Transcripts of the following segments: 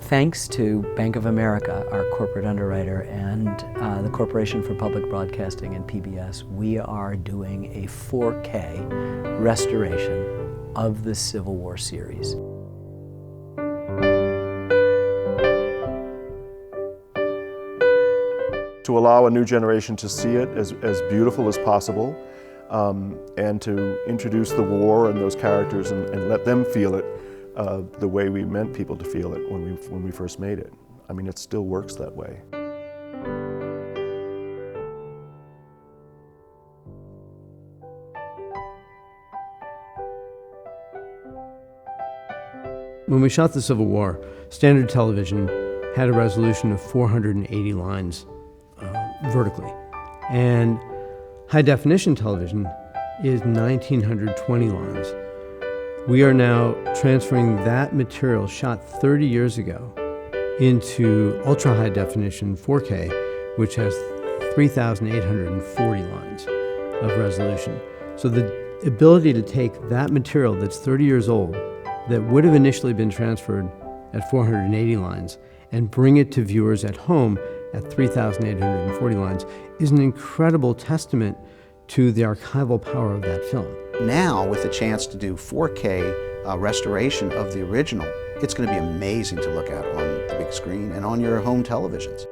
Thanks to Bank of America, our corporate underwriter, and the Corporation for Public Broadcasting and PBS, we are doing a 4K restoration of the Civil War series. To allow a new generation to see it as beautiful as possible, and to introduce the war and those characters and let them feel it the way we meant people to feel it when we first made it. I mean, it still works that way. When we shot the Civil War, standard television had a resolution of 480 lines vertically, and high-definition television is 1,920 lines. We are now transferring that material shot 30 years ago into ultra-high-definition 4K, which has 3,840 lines of resolution. So the ability to take that material that's 30 years old, that would have initially been transferred at 480 lines, and bring it to viewers at home at 3,840 lines, is an incredible testament to the archival power of that film. Now, with the chance to do 4K restoration of the original, it's going to be amazing to look at on the big screen and on your home televisions.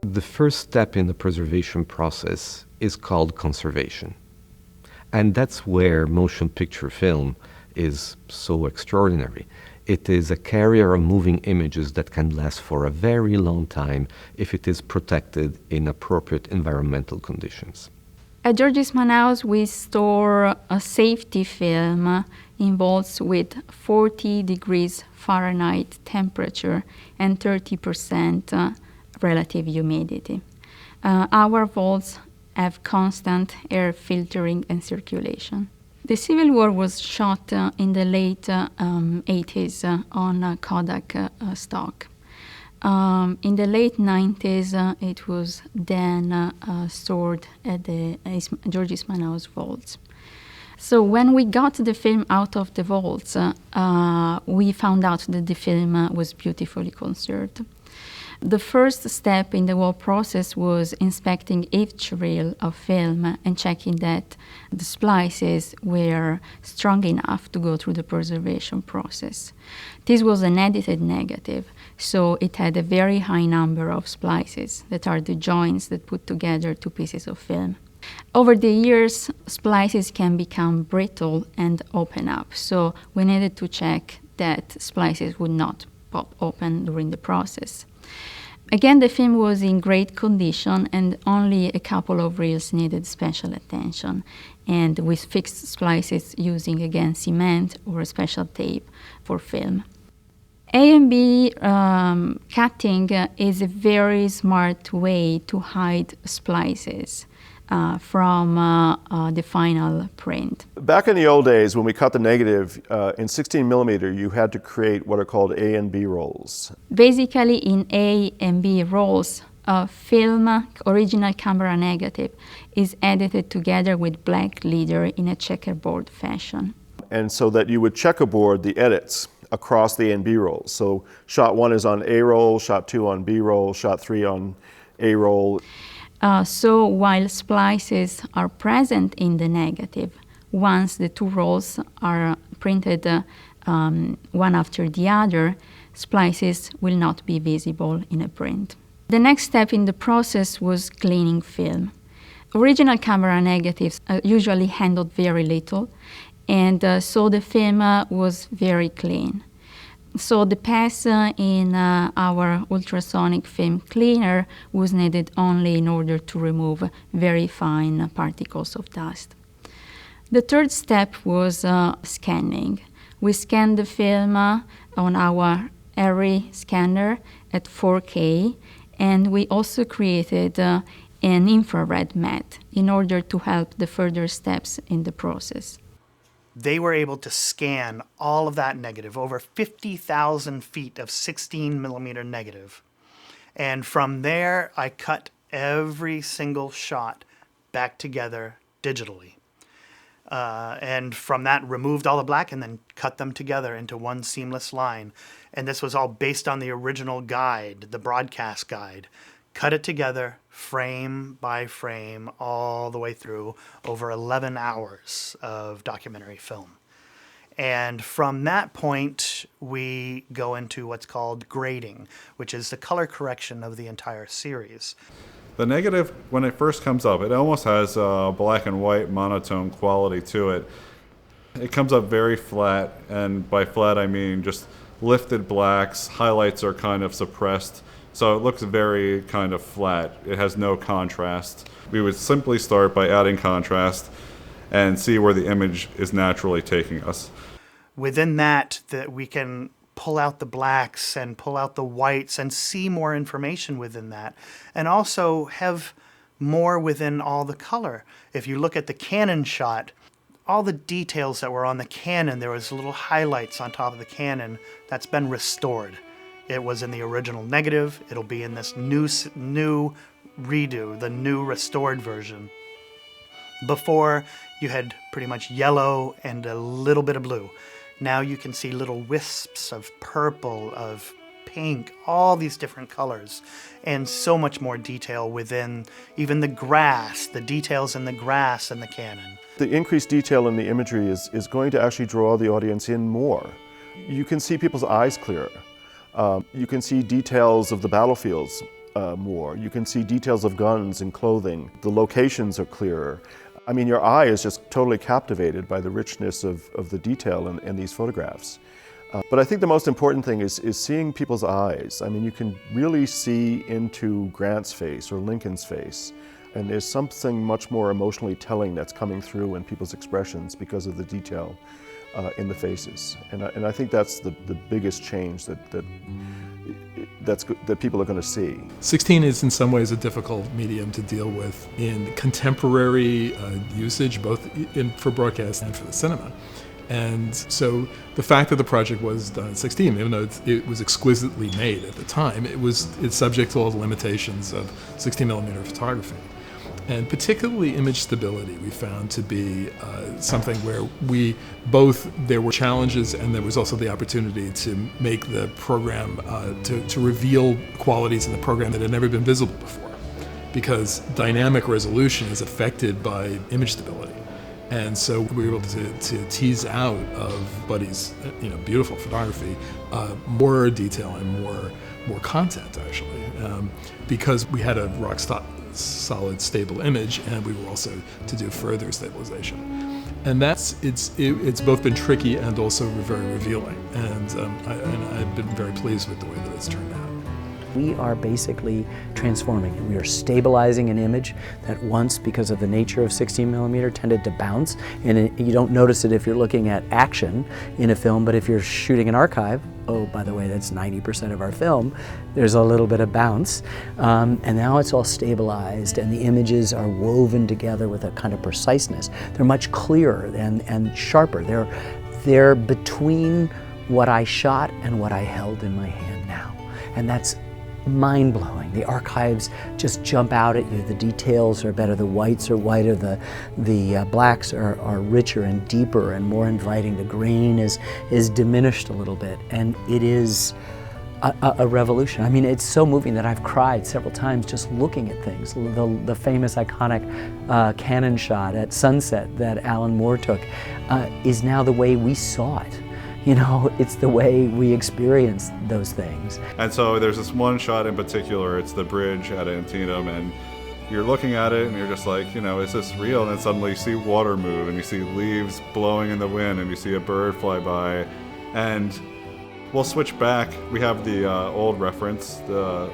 The first step in the preservation process is called conservation. And that's where motion picture film is so extraordinary. It is a carrier of moving images that can last for a very long time if it is protected in appropriate environmental conditions. At George Eastman House, we store a safety film in vaults with 40 degrees Fahrenheit temperature and 30% relative humidity. Our vaults have constant air filtering and circulation. The Civil War was shot in the late 80s on Kodak stock. In the late 90s, it was then stored at the George Eastman House vaults. So when we got the film out of the vaults, we found out that the film was beautifully conserved. The first step in the whole process was inspecting each reel of film and checking that the splices were strong enough to go through the preservation process. This was an edited negative, so it had a very high number of splices that are the joints that put together two pieces of film. Over the years, splices can become brittle and open up, so we needed to check that splices would not pop open during the process. Again, the film was in great condition and only a couple of reels needed special attention. And we fixed splices using, again, cement or a special tape for film. A and B cutting is a very smart way to hide splices from the final print. Back in the old days, when we cut the negative in 16 millimeter, you had to create what are called A and B rolls. Basically, in A and B rolls, film, original camera negative, is edited together with black leader in a checkerboard fashion. And so that you would checkerboard the edits across the A and B rolls. So shot 1 is on A roll, shot 2 on B roll, shot 3 on A roll. So while splices are present in the negative, once the two rolls are printed one after the other, splices will not be visible in a print. The next step in the process was cleaning film. Original camera negatives are usually handled very little, and so the film was very clean. So the pass in our ultrasonic film cleaner was needed only in order to remove very fine particles of dust. The third step was scanning. We scanned the film on our ARRI scanner at 4K, and we also created an infrared mat in order to help the further steps in the process. they were able to scan all of that negative, over 50,000 feet of 16 millimeter negative. And from there, I cut every single shot back together digitally. And from that, removed all the black and then cut them together into one seamless line. And this was all based on the original guide, the broadcast guide. Cut it together, frame by frame, all the way through, over 11 hours of documentary film. And from that point, we go into what's called grading, which is the color correction of the entire series. The negative, when it first comes up, it almost has a black and white monotone quality to it. It comes up very flat, and by flat I mean just lifted blacks, highlights are kind of suppressed, so it looks very kind of flat. It has no contrast. We would simply start by adding contrast and see where the image is naturally taking us. Within that we can pull out the blacks and pull out the whites and see more information within that, and also have more within all the color. If you look at the Canon shot, all the details that were on the Canon, there was little highlights on top of the Canon. That's been restored. It was in the original negative. It'll be in this new redo, the new restored version. Before, you had pretty much yellow and a little bit of blue. Now you can see little wisps of purple, of pink, all these different colors, and so much more detail within even the grass, the details in the grass and the Canon. The increased detail in the imagery is going to actually draw the audience in more. You can see people's eyes clearer. You can see details of the battlefields more. You can see details of guns and clothing. The locations are clearer. I mean, your eye is just totally captivated by the richness of the detail in these photographs. But I think the most important thing is seeing people's eyes. I mean, you can really see into Grant's face or Lincoln's face, and there's something much more emotionally telling that's coming through in people's expressions because of the detail in the faces. And I think that's the biggest change that people are going to see. 16 is in some ways a difficult medium to deal with in contemporary usage, both for broadcast and for the cinema. And so the fact that the project was done at 16, even though it was exquisitely made at the time, it's subject to all the limitations of 16 millimeter photography. And particularly image stability we found to be something where there were challenges and there was also the opportunity to make the program, to reveal qualities in the program that had never been visible before. Because dynamic resolution is affected by image stability. And so we were able to tease out of Buddy's beautiful photography more detail and more content, actually, because we had a rock solid, stable image, and we were also to do further stabilization. And it's both been tricky and also very revealing. And I've been very pleased with the way that it's turned out. We are basically transforming it. We are stabilizing an image that once, because of the nature of 16 millimeter, tended to bounce. And you don't notice it if you're looking at action in a film, but if you're shooting an archive, oh, by the way, that's 90% of our film, there's a little bit of bounce. And now it's all stabilized and the images are woven together with a kind of preciseness. They're much clearer and sharper. They're between what I shot and what I held in my hand now. And that's mind-blowing. The archives just jump out at you. The details are better. The whites are whiter. The blacks are richer and deeper and more inviting. The grain is diminished a little bit, and it is a revolution. I mean, it's so moving that I've cried several times just looking at things. The famous iconic Canon shot at sunset that Alan Moore took is now the way we saw it. You know, it's the way we experience those things. And so there's this one shot in particular, it's the bridge at Antietam, and you're looking at it and you're just like, is this real? And then suddenly you see water move and you see leaves blowing in the wind and you see a bird fly by. And we'll switch back. We have the old reference, the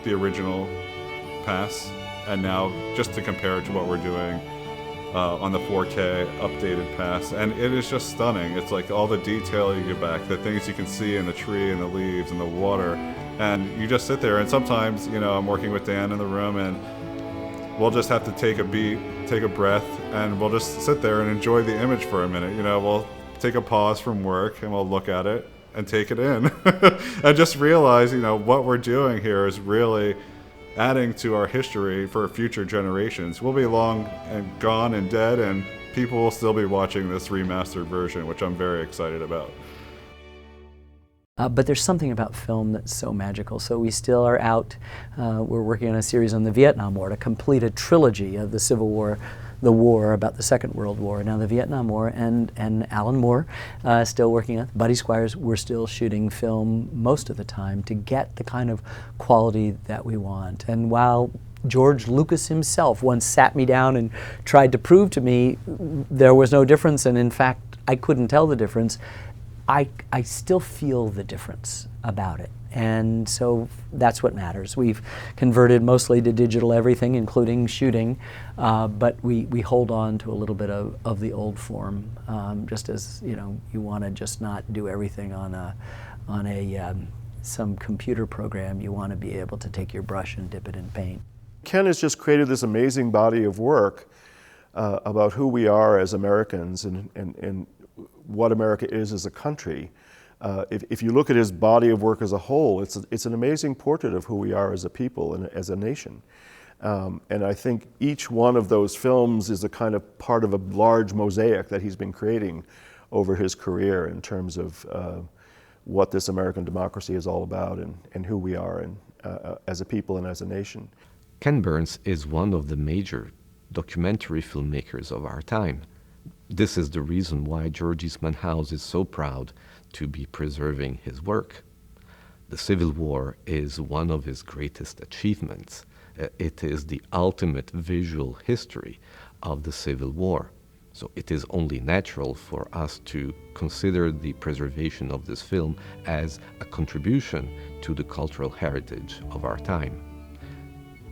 original pass, and now just to compare it to what we're doing on the 4K updated pass, and it is just stunning. It's like all the detail you get back, the things you can see in the tree and the leaves and the water, and you just sit there. And sometimes, I'm working with Dan in the room, and we'll just have to take a beat, take a breath, and we'll just sit there and enjoy the image for a minute. You know, we'll take a pause from work and we'll look at it and take it in and just realize, you know, what we're doing here is really adding to our history for future generations. We'll be long and gone and dead, and people will still be watching this remastered version, which I'm very excited about. But there's something about film that's so magical. So we still are out. We're working on a series on the Vietnam War to complete a trilogy of the Civil War, the war about the Second World War, now the Vietnam War, and Alan Moore still working on Buddy Squires. We're still shooting film most of the time to get the kind of quality that we want. And while George Lucas himself once sat me down and tried to prove to me there was no difference, and in fact I couldn't tell the difference, I still feel the difference about it. And so that's what matters. We've converted mostly to digital everything, including shooting, but we hold on to a little bit of the old form, just as, you know, you want to just not do everything on some computer program. You want to be able to take your brush and dip it in paint. Ken has just created this amazing body of work about who we are as Americans and what America is as a country. If you look at his body of work as a whole, it's an amazing portrait of who we are as a people and as a nation. And I think each one of those films is a kind of part of a large mosaic that he's been creating over his career in terms of what this American democracy is all about and who we are as a people and as a nation. Ken Burns is one of the major documentary filmmakers of our time. This is the reason why George Eastman House is so proud to be preserving his work. The Civil War is one of his greatest achievements. It is the ultimate visual history of the Civil War. So it is only natural for us to consider the preservation of this film as a contribution to the cultural heritage of our time.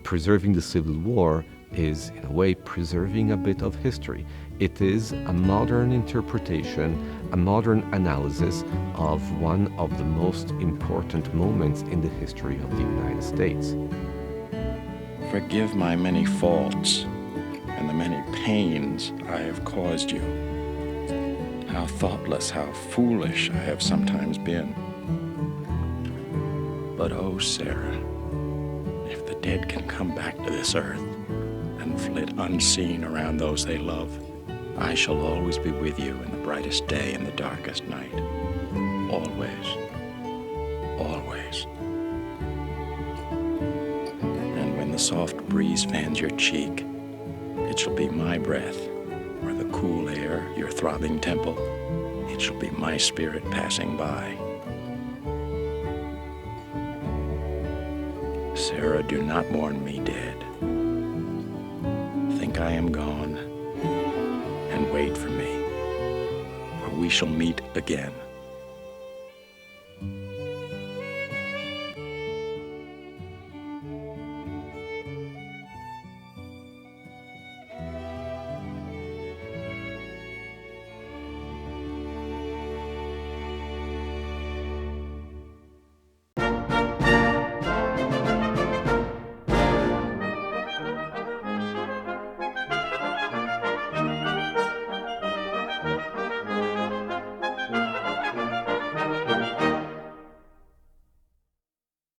Preserving the Civil War is, in a way, preserving a bit of history. It is a modern interpretation, a modern analysis of one of the most important moments in the history of the United States. Forgive my many faults and the many pains I have caused you. How thoughtless, how foolish I have sometimes been. But oh, Sarah, if the dead can come back to this earth and flit unseen around those they love, I shall always be with you in the brightest day and the darkest night. Always. Always. And when the soft breeze fans your cheek, it shall be my breath, or the cool air your throbbing temple. It shall be my spirit passing by. Sarah, do not mourn me dead. Think I am gone, and wait for me, for we shall meet again.